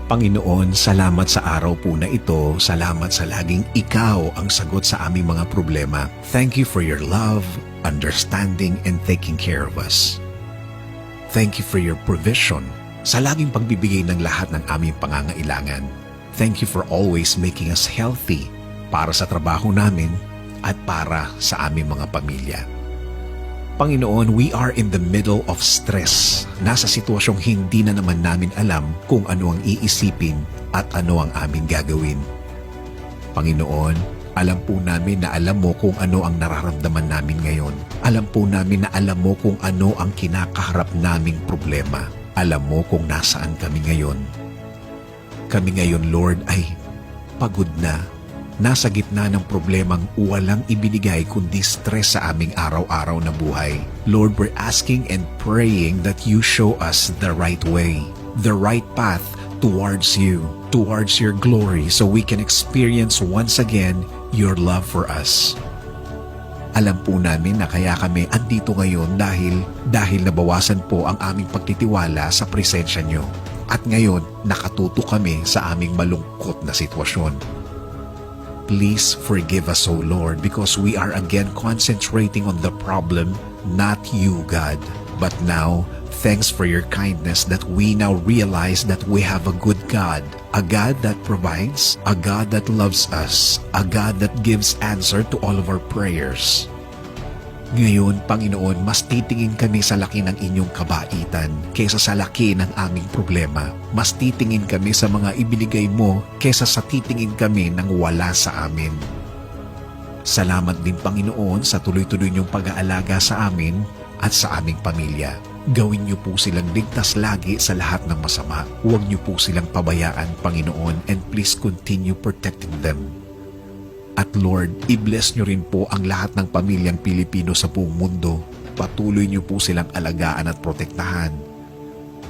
Panginoon, salamat sa araw po na ito. Salamat sa laging ikaw ang sagot sa aming mga problema. Thank you for your love, understanding, and taking care of us. Thank you for your provision sa laging pagbibigay ng lahat ng aming pangangailangan. Thank you for always making us healthy para sa trabaho namin at para sa aming mga pamilya. Panginoon, we are in the middle of stress. Nasa sitwasyong hindi na naman namin alam kung ano ang iisipin at ano ang aming gagawin. Panginoon, alam po namin na alam mo kung ano ang nararamdaman namin ngayon. Alam po namin na alam mo kung ano ang kinakaharap naming problema. Alam mo kung nasaan kami ngayon. Kami ngayon, Lord, ay pagod na. Nasa gitna ng problemang walang ibinigay kundi stress sa aming araw-araw na buhay. Lord, we're asking and praying that you show us the right way, the right path towards you, towards your glory, so we can experience once again your love for us. Alam po namin na kaya kami andito ngayon dahil nabawasan po ang aming pagtitiwala sa presensya niyo. At ngayon, nakatuto kami sa aming malungkot na sitwasyon. Please forgive us, O Lord, because we are again concentrating on the problem, not you, God. But now, thanks for your kindness that we now realize that we have a good God, a God that provides, a God that loves us, a God that gives answer to all of our prayers. Ngayon, Panginoon, mas titingin kami sa laki ng inyong kabaitan kaysa sa laki ng aming problema. Mas titingin kami sa mga ibinigay mo kaysa sa titingin kami ng wala sa amin. Salamat din, Panginoon, sa tuloy-tuloy niyong pag-aalaga sa amin at sa aming pamilya. Gawin niyo po silang ligtas lagi sa lahat ng masama. Huwag niyo po silang pabayaan, Panginoon, and please continue protecting them. At Lord, i-bless niyo rin po ang lahat ng pamilyang Pilipino sa buong mundo. Patuloy niyo po silang alagaan at protektahan.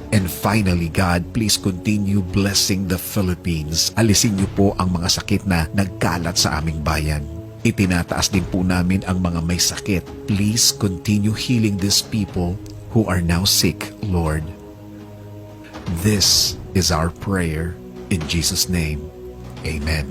And finally, God, please continue blessing the Philippines. Alisin niyo po ang mga sakit na nagkalat sa aming bayan. Itinataas din po namin ang mga may sakit. Please continue healing these people who are now sick, Lord. This is our prayer in Jesus' name. Amen.